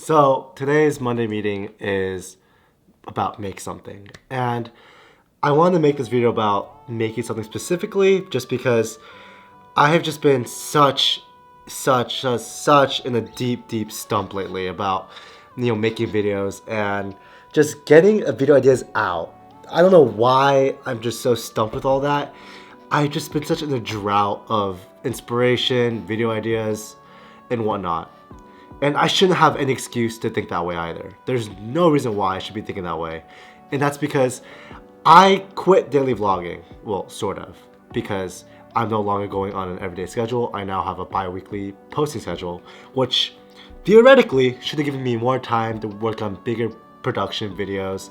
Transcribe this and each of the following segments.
So today's Monday meeting is about make something. And I wanted to make this video about making something specifically just because I have just been such in a deep stump lately about making videos and just getting video ideas out. I don't know why I'm just so stumped with all that. I've just been such in a drought of inspiration, video ideas, and whatnot. And I shouldn't have any excuse to think that way either. There's no reason why I should be thinking that way. And that's because I quit daily vlogging. Well, sort of. Because I'm no longer going on an everyday schedule. I now have a bi-weekly posting schedule, which theoretically should have given me more time to work on bigger production videos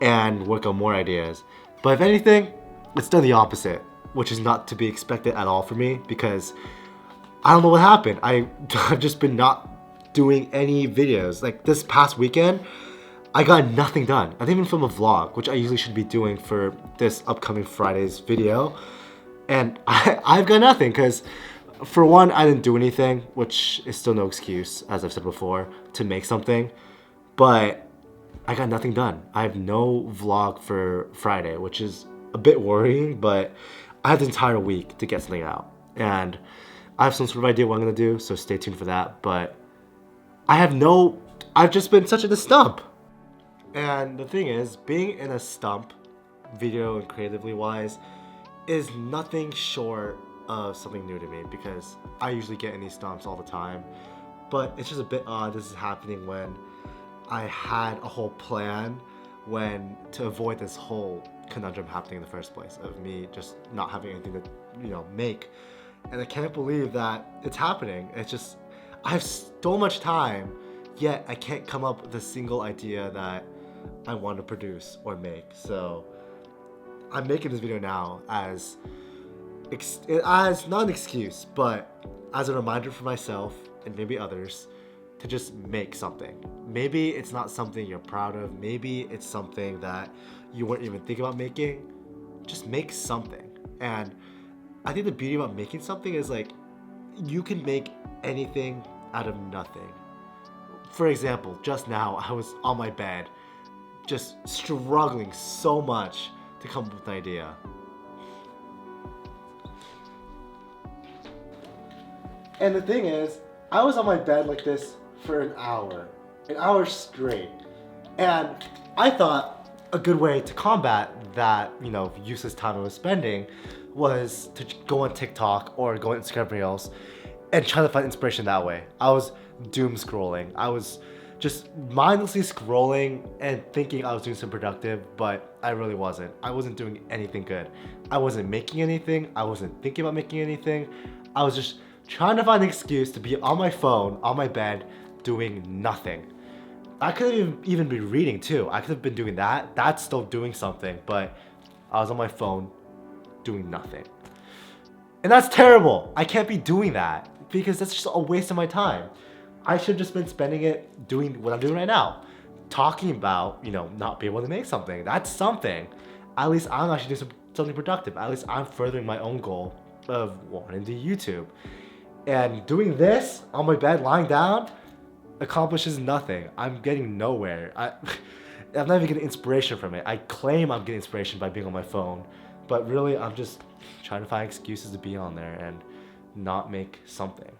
and work on more ideas. But if anything, it's done the opposite, which is not to be expected at all for me because I don't know what happened. I've just been not doing any videos. Like this past weekend, I got nothing done. I didn't even film a vlog, which I usually should be doing for this upcoming Friday's video. And I've got nothing because for one, I didn't do anything, which is still no excuse, as I've said before, to make something. But I got nothing done. I have no vlog for Friday, which is a bit worrying, but I have the entire week to get something out. And I have some sort of idea what I'm gonna do, so stay tuned for that. But I've just been such in a stump. And the thing is, being in a stump, video and creatively wise, is nothing short of something new to me because I usually get in these stumps all the time. But it's just a bit odd this is happening when I had a whole plan to avoid this whole conundrum happening in the first place of me just not having anything to make. And I can't believe that it's happening. It's just I have so much time, yet I can't come up with a single idea that I want to produce or make. So I'm making this video now as not an excuse, but as a reminder for myself and maybe others to just make something. Maybe it's not something you're proud of. Maybe it's something that you weren't even thinking about making. Just make something. And I think the beauty about making something is like you can make anything out of nothing. For example, just now I was on my bed just struggling so much to come up with an idea. And the thing is, I was on my bed like this for an hour straight. And I thought a good way to combat that, useless time I was spending was to go on TikTok or go on Instagram Reels and try to find inspiration that way. I was doom scrolling. I was just mindlessly scrolling and thinking I was doing something productive, but I really wasn't. I wasn't doing anything good. I wasn't making anything. I wasn't thinking about making anything. I was just trying to find an excuse to be on my phone, on my bed, doing nothing. I could even be reading too. I could have been doing that. That's still doing something, but I was on my phone doing nothing. And that's terrible. I can't be doing that because that's just a waste of my time. I should have just been spending it doing what I'm doing right now. Talking about, not being able to make something. That's something. At least I'm actually doing something productive. At least I'm furthering my own goal of wanting to YouTube. And doing this on my bed, lying down, accomplishes nothing. I'm getting nowhere. I'm not even getting inspiration from it. I claim I'm getting inspiration by being on my phone, but really I'm just trying to find excuses to be on there and not make something.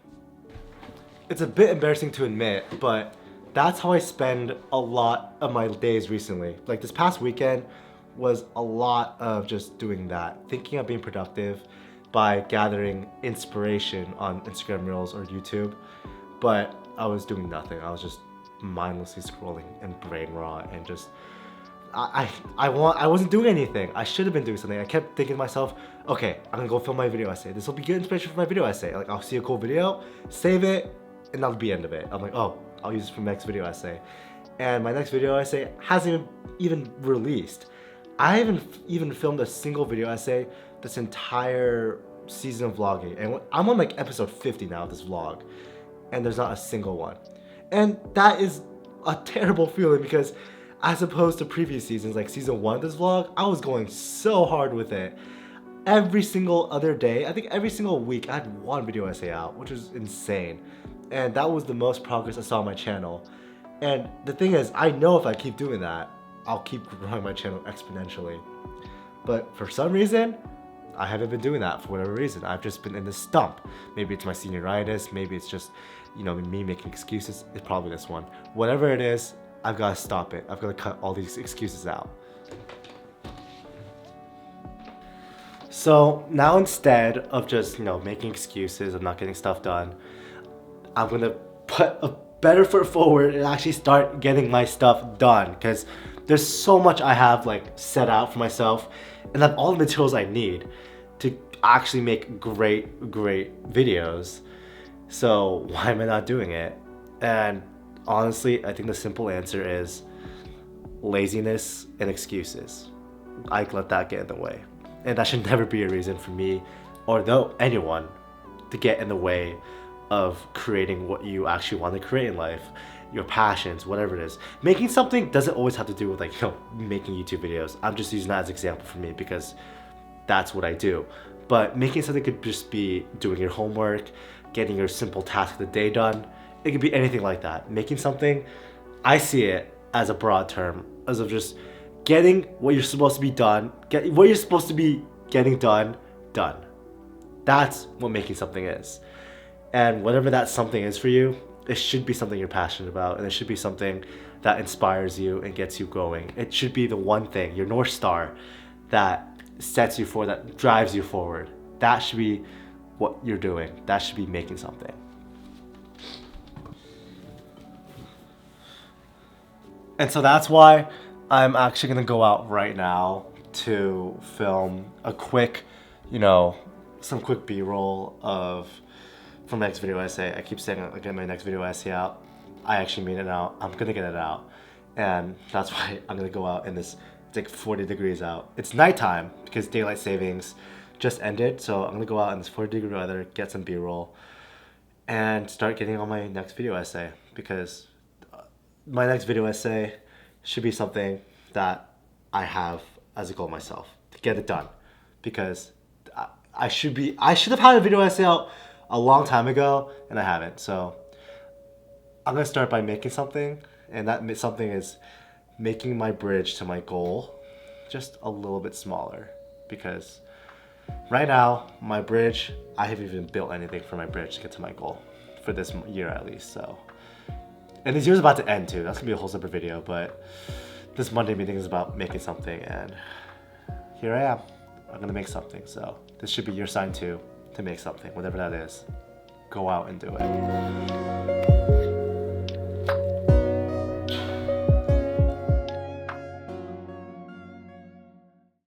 It's a bit embarrassing to admit, but that's how I spend a lot of my days recently. Like this past weekend was a lot of just doing that, thinking of being productive by gathering inspiration on Instagram Reels or YouTube, but I was doing nothing. I was just mindlessly scrolling and brain rot and just I wasn't doing anything. I should have been doing something. I kept thinking to myself, okay, I'm gonna go film my video essay. This will be good inspiration for my video essay. Like I'll see a cool video, save it, and that'll be the end of it. I'm like, oh, I'll use this for my next video essay. And my next video essay hasn't even released. I haven't even filmed a single video essay this entire season of vlogging. And I'm on like episode 50 now of this vlog. And there's not a single one. And that is a terrible feeling because as opposed to previous seasons, like season 1 of this vlog, I was going so hard with it. Every single other day, I think every single week, I had one video essay out, which was insane. And that was the most progress I saw on my channel. And the thing is, I know if I keep doing that, I'll keep growing my channel exponentially. But for some reason, I haven't been doing that for whatever reason. I've just been in this stump. Maybe it's my senioritis, maybe it's just, you know, me making excuses. It's probably this one. Whatever it is, I've got to stop it. I've got to cut all these excuses out. So now instead of just, you know, making excuses of not getting stuff done, I'm gonna put a better foot forward and actually start getting my stuff done, because there's so much I have like set out for myself, and I have all the materials I need to actually make great videos. So why am I not doing it? And honestly, I think the simple answer is laziness and excuses. I let that get in the way. And that should never be a reason for me or anyone to get in the way of creating what you actually want to create in life, your passions, whatever it is. Making something doesn't always have to do with, like, you know, making YouTube videos. I'm just using that as an example for me because that's what I do. But making something could just be doing your homework, getting your simple task of the day done. It could be anything like that. Making something, I see it as a broad term, as of just getting what you're supposed to be done, what you're supposed to be getting done. That's what making something is. And whatever that something is for you, it should be something you're passionate about, and it should be something that inspires you and gets you going. It should be the one thing, your North Star, that sets you forward, that drives you forward. That should be what you're doing. That should be making something. And so that's why I'm actually gonna go out right now to film a quick, you know, some quick B-roll from my next video essay. I keep saying I'll get my next video essay out. I actually mean it out. I'm gonna get it out. And that's why I'm gonna go out in this, it's like 40 degrees out. It's nighttime because daylight savings just ended. So I'm gonna go out in this 40-degree weather, get some B-roll, and start getting on my next video essay, because my next video essay should be something that I have as a goal myself to get it done, because I should have had a video essay out a long time ago, and I haven't. So I'm gonna start by making something, and that something is making my bridge to my goal just a little bit smaller, because right now my bridge, I haven't even built anything for my bridge to get to my goal for this year at least. So, and this year's about to end too. That's gonna be a whole separate video, but this Monday meeting is about making something, and here I am. I'm gonna make something. So this should be your sign too, to make something, whatever that is. Go out and do it.